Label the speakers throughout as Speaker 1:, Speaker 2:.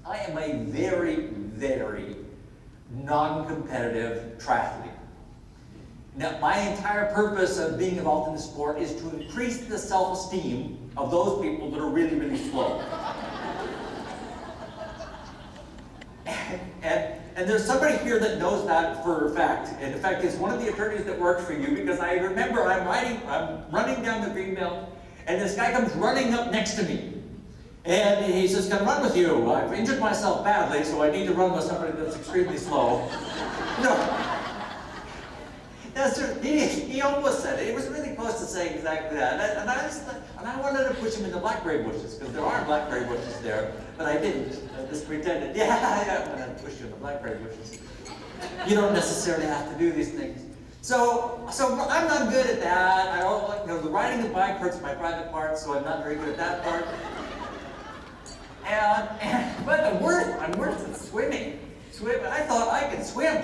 Speaker 1: I am a very, very non-competitive triathlete. Now, my entire purpose of being involved in the sport is to increase the self-esteem of those people that are really, really slow. And there's somebody here that knows that for a fact. And in fact, it's one of the attorneys that works for you, because I remember I'm running down the green belt, and this guy comes running up next to me. And he says, "Can I run with you? I've injured myself badly, so I need to run with somebody that's extremely slow." No. He almost said it. He was really close to saying exactly that. And I wanted to push him into blackberry bushes, because there are blackberry bushes there, but I didn't. I just pretended, yeah, I'm going to push you into blackberry bushes. You don't necessarily have to do these things. So I'm not good at that. I don't like, the riding the bike hurts my private part, so I'm not very good at that part. But I'm worse at swimming. I thought I could swim.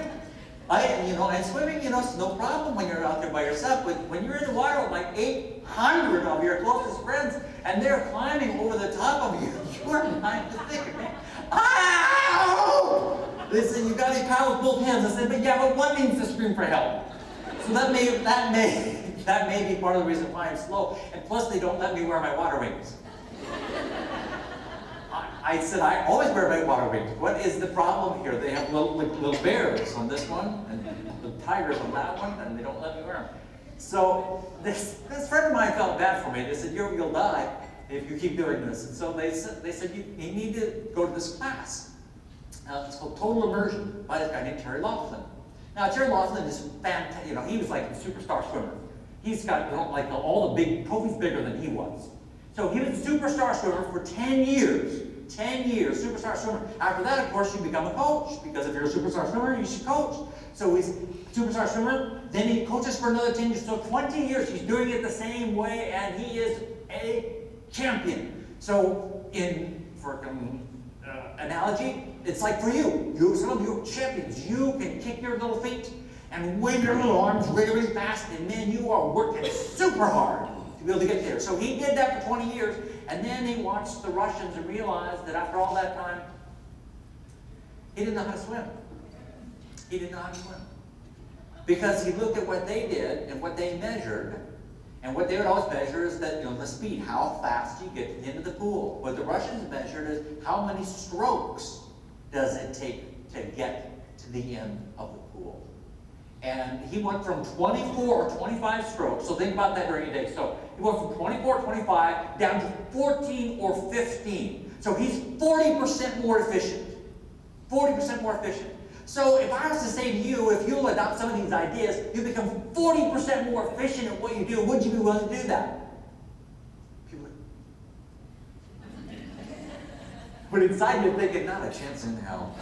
Speaker 1: And swimming, it's no problem when you're out there by yourself, but when you're in the water with like 800 of your closest friends, and they're climbing over the top of you, you're not to think, man. Ow! They say, "You got to paddle with both hands." I said, "But yeah, but one means to scream for help." So that may be part of the reason why I'm slow. And plus, they don't let me wear my water wings. I said, "I always wear my water wings. What is the problem here? They have little bears on this one, and the tigers on that one, and they don't let me wear them." So this friend of mine felt bad for me. They said, "You'll die if you keep doing this." And so they said you need to go to this class. It's called Total Immersion by this guy named Terry Laughlin. Now, Terry Laughlin is fantastic. He was like a superstar swimmer. He's got all the big trophies bigger than he was. So he was a superstar swimmer for 10 years. 10 years, superstar swimmer. After that, of course, you become a coach, because if you're a superstar swimmer, you should coach. So he's a superstar swimmer, then he coaches for another 10 years. So 20 years, he's doing it the same way, and he is a champion. So for analogy, it's like for you. Some of you are champions. You can kick your little feet and wave your little arms really, really fast, and then you are working super hard to be able to get there. So he did that for 20 years, and then he watched the Russians and realized that after all that time, he didn't know how to swim. He didn't know how to swim. Because he looked at what they did and what they measured, and what they would always measure is that, the speed, how fast you get to the end of the pool. What the Russians measured is how many strokes does it take to get to the end of the pool. And he went from 24 or 25 strokes, so think about that during a day. So he went from 24 or 25 down to 14 or 15. So he's 40% more efficient. 40% more efficient. So if I was to say to you, if you'll adopt some of these ideas, you become 40% more efficient at what you do, would you be willing to do that? But inside you're thinking, not a chance in hell.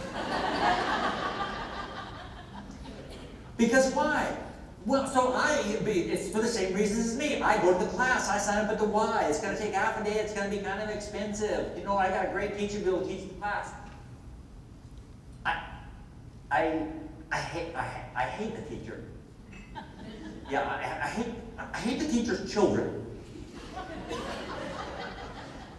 Speaker 1: Because why? Well, so it's for the same reasons as me. I go to the class, I sign up at the Y. It's going to take half a day, it's going to be kind of expensive. I got a great teacher to be able to teach the class. I hate the teacher. Yeah, I hate the teacher's children.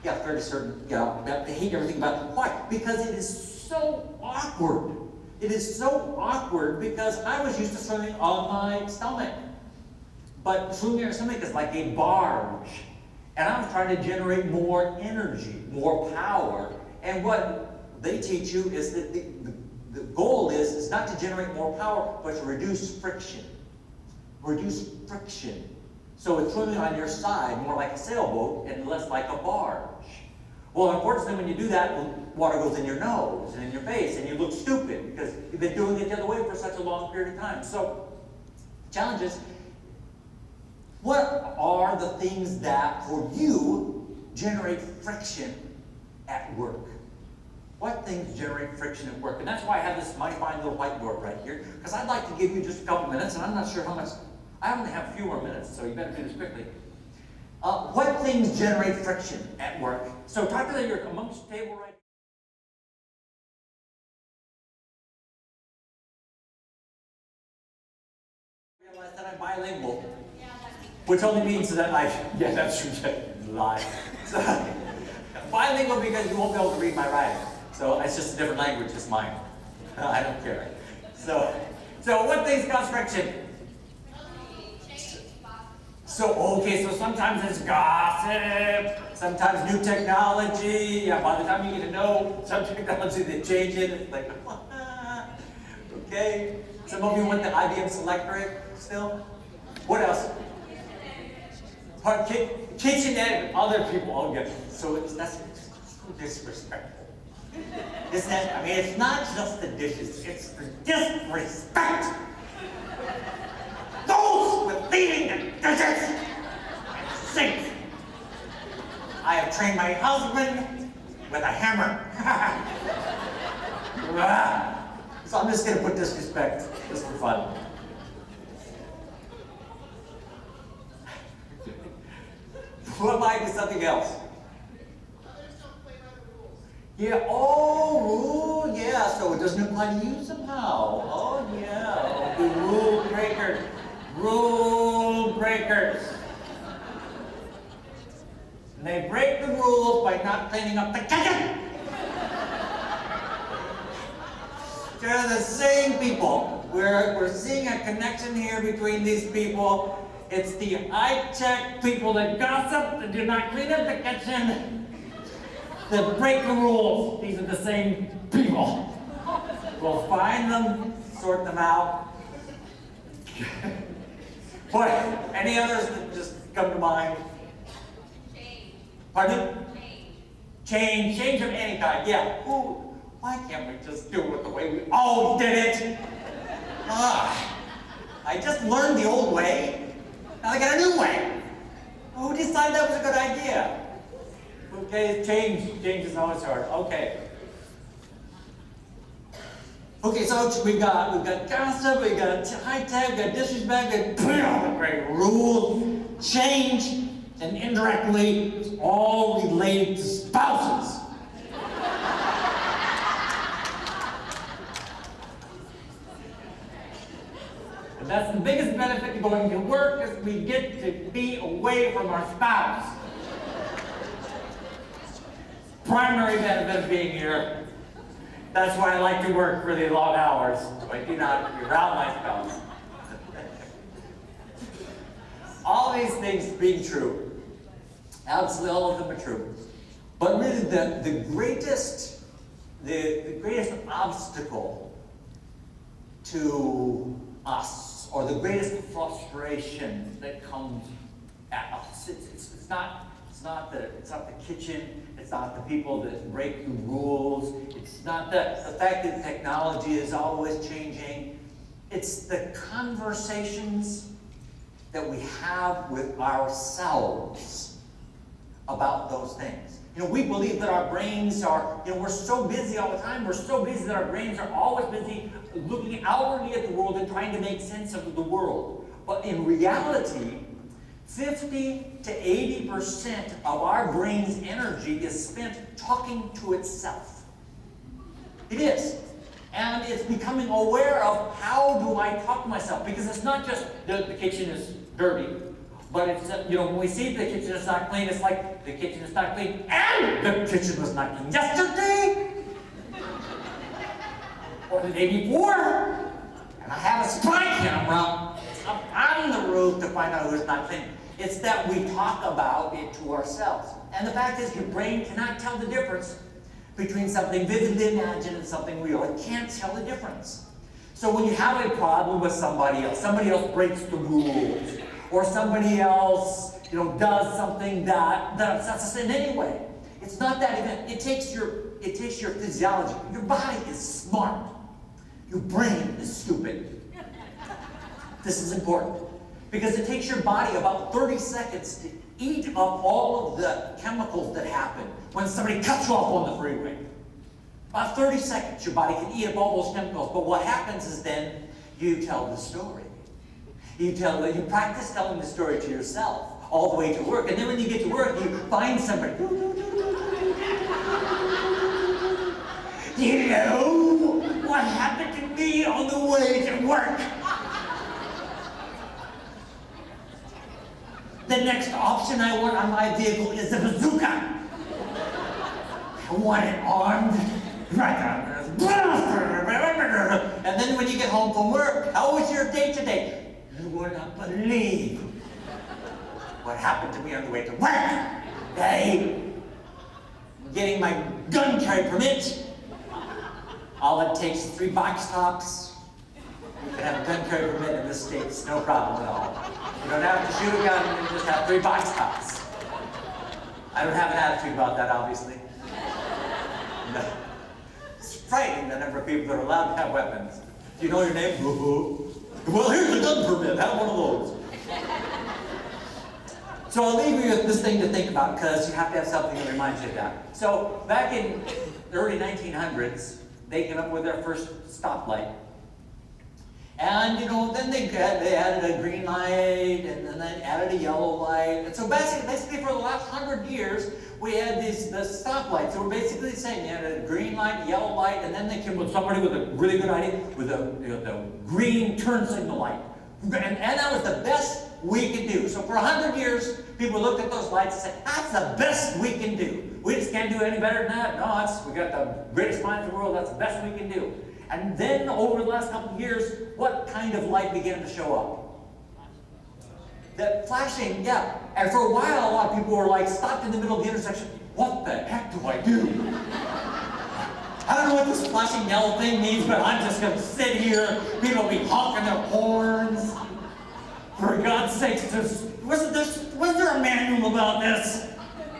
Speaker 1: Yeah, fairly certain. I hate everything about it. Why? Because it is so awkward. It is so awkward because I was used to swimming on my stomach. But swimming on your stomach is like a barge. And I was trying to generate more energy, more power. And what they teach you is that the goal is not to generate more power, but to reduce friction. Reduce friction. So it's swimming on your side, more like a sailboat, and less like a barge. Well, unfortunately, when you do that, water goes in your nose and in your face, and you look stupid because you've been doing it the other way for such a long period of time. So, the challenge is, what are the things that, for you, generate friction at work? What things generate friction at work? And that's why I have this mighty fine little whiteboard right here, because I'd like to give you just a couple minutes, and I'm not sure how much. I only have a few more minutes, so you better do this quickly. What things generate friction at work? So talk to you're amongst the table right now. Realize that I'm bilingual, which only means that that's true. Lie. So, bilingual because you won't be able to read my writing. So it's just a different language, it's mine. I don't care. So what things cause friction? So, okay, so sometimes it's gossip, sometimes new technology. Yeah, by the time you get to know some technology, they change it. It's like, okay. Some of you want the IBM Selectric still? What else? Kitchen etiquette, other people all get it. So that's so disrespectful. Isn't it? I mean, it's not just the dishes, it's the disrespect. Those with leaving the dishes and sink. I have trained my husband with a hammer. So I'm just going to put disrespect just for fun. What might be something else? Yeah, oh, rule, yeah, so it doesn't apply to you somehow. Oh, yeah, the rule breakers. Rule breakers. And they break the rules by not cleaning up the kitchen. They're the same people. We're seeing a connection here between these people. It's the high-tech people that gossip, that do not clean up the kitchen, that break the rules. These are the same people. We'll find them, sort them out. What? Any others that just come to mind?
Speaker 2: Change.
Speaker 1: Pardon?
Speaker 2: Change.
Speaker 1: Change of any kind, yeah. Ooh, why can't we just do it the way we always did it? I just learned the old way. Now I got a new way. Who decided that was a good idea? Okay, change is always hard. Okay. Okay, so we've got gossip, we got high tech, we got disrespect, we got great rules, change, and indirectly it's all related to spouses. And that's the biggest benefit to going to work is we get to be away from our spouse. Primary benefit of being here. That's why I like to work really long hours, so I do not be around my spouse. All these things being true, absolutely all of them are true. But really the greatest obstacle to us, or the greatest frustration that comes at us, it's not the kitchen, it's not the people that break the rules, it's not the fact that technology is always changing. It's the conversations that we have with ourselves about those things. You know, we believe that our brains are, we're so busy all the time, we're so busy that our brains are always busy looking outwardly at the world and trying to make sense of the world. But in reality, 50 to 80% of our brain's energy is spent talking to itself. It is. And it's becoming aware of how do I talk to myself. Because it's not just the kitchen is dirty, but it's, when we see the kitchen is not clean, it's like the kitchen is not clean and the kitchen was not clean yesterday or the day before. And I have a spy camera up on the roof to find out who's not clean. It's that we talk about it to ourselves. And the fact is, your brain cannot tell the difference between something vividly imagined and something real. It can't tell the difference. So when you have a problem with somebody else breaks the rules, or somebody else, does something that upsets us in any way. It's not that event. It takes your physiology. Your body is smart. Your brain is stupid. This is important. Because it takes your body about 30 seconds to eat up all of the chemicals that happen when somebody cuts you off on the freeway. About 30 seconds, your body can eat up all those chemicals. But what happens is then you tell the story. You practice telling the story to yourself all the way to work. And then when you get to work, you find somebody. You know what happened to me on the way to work? The next option I want on my vehicle is a bazooka. I want it armed. And then when you get home from work, how was your day today? You will not believe what happened to me on the way to work. Hey, getting my gun carry permit. All it takes is 3 box tops. You can have a gun carry permit in this state, it's no problem at all. You don't have to shoot a gun, you just have 3 box tops. I don't have an attitude about that, obviously. No. It's frightening the number of people that are allowed to have weapons. Do you know your name? Well, here's a gun permit, have one of those. So I'll leave you with this thing to think about, because you have to have something that reminds you of that. So back in the early 1900s, they came up with their first stoplight. And, you know, then they added a green light, and then they added a yellow light. And so basically for the last 100 years, we had the stoplights. So we're basically saying you had a green light, a yellow light, and then they came with somebody with a really good idea with the green turn signal light. And that was the best we could do. So for 100 years, people looked at those lights and said, that's the best we can do. We just can't do any better than that. No, we got the greatest minds in the world, that's the best we can do. And then over the last couple of years, what kind of light began to show up? That flashing, yeah. And for a while, a lot of people were like stopped in the middle of the intersection. What the heck do I do? I don't know what this flashing yellow thing means, but I'm just going to sit here. People will be honking their horns. For God's sakes, wasn't there a manual about this?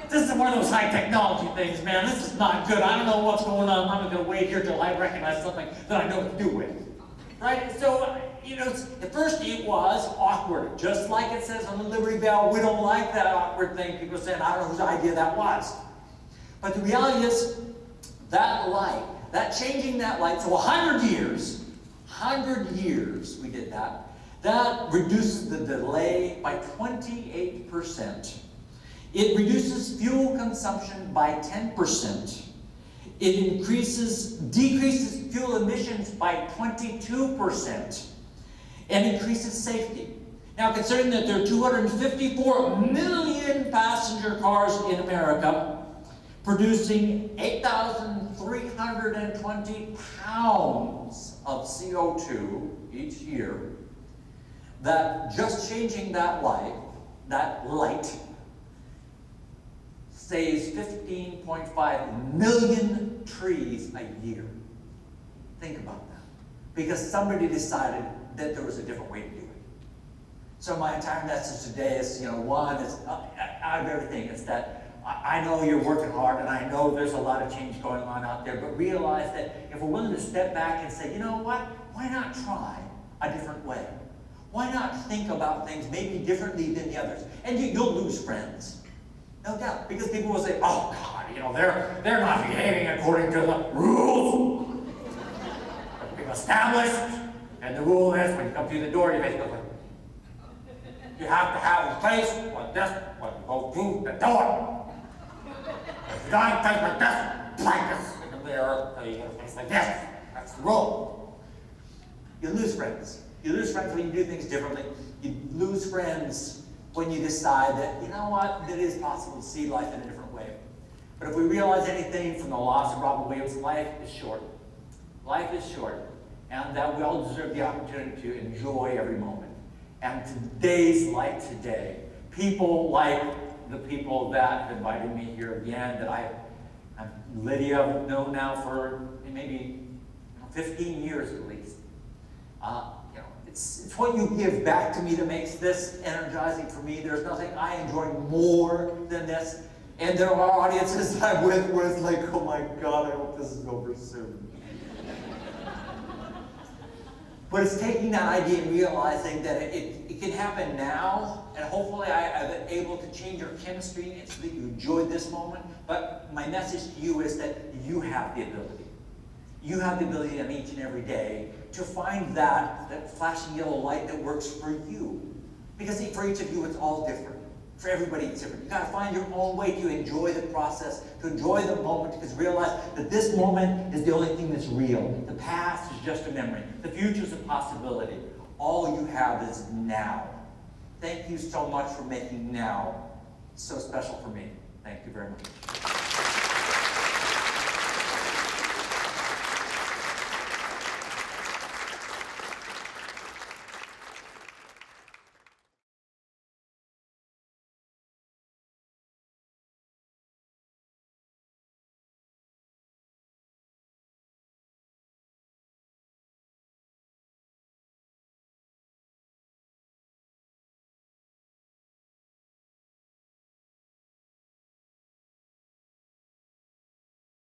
Speaker 1: This is one of those high technology things, man. This is not good. I don't know what's going on. I'm not going to wait here till I recognize something that I know what to do with. Right? So, you know, at first it was awkward. Just like it says on the Liberty Bell, we don't like that awkward thing. People said, I don't know whose idea that was. But the reality is, that light, that changing that light, so 100 years we did that. That reduces the delay by 28%. It reduces fuel consumption by 10%. It decreases fuel emissions by 22%. And increases safety. Now, considering that there are 254 million passenger cars in America, producing 8,320 pounds of CO2 each year, that just changing that light, saves 15.5 million trees a year. Think about that. Because somebody decided that there was a different way to do it. So my entire message today is, you know, one is out of everything, it's that I know you're working hard, and I know there's a lot of change going on out there, but realize that if we're willing to step back and say, you know what, why not try a different way? Why not think about things maybe differently than the others? And you'll lose friends, no doubt, because people will say, oh God, you know, they're not behaving according to the rules that we've established. And the rule is, when you come through the door, you basically go, you have to have a place like this when you go through the door. If you don't have a face like this, like this in the mirror, so you get a face like this. That's the rule. You lose friends. You lose friends when you do things differently. You lose friends when you decide that, you know what, it is possible to see life in a different way. But if we realize anything from the laws of Robin Williams, life is short. Life is short. And that we all deserve the opportunity to enjoy every moment. And today's like today. People like the people that have invited me here again, that I've Lydia known now for maybe 15 years at least. You know, it's what you give back to me that makes this energizing for me. There's nothing I enjoy more than this. And there are audiences that I'm with where it's like, oh my God, I hope this is over soon. But it's taking that idea and realizing that it can happen now, and hopefully I've been able to change your chemistry so that you enjoy this moment. But my message to you is that you have the ability. You have the ability on each and every day to find that flashing yellow light that works for you. Because for each of you, it's all different. For everybody, it's different. You've got to find your own way to enjoy the process, to enjoy the moment, because realize that this moment is the only thing that's real. The past is just a memory. The future is a possibility. All you have is now. Thank you so much for making now so special for me. Thank you very much.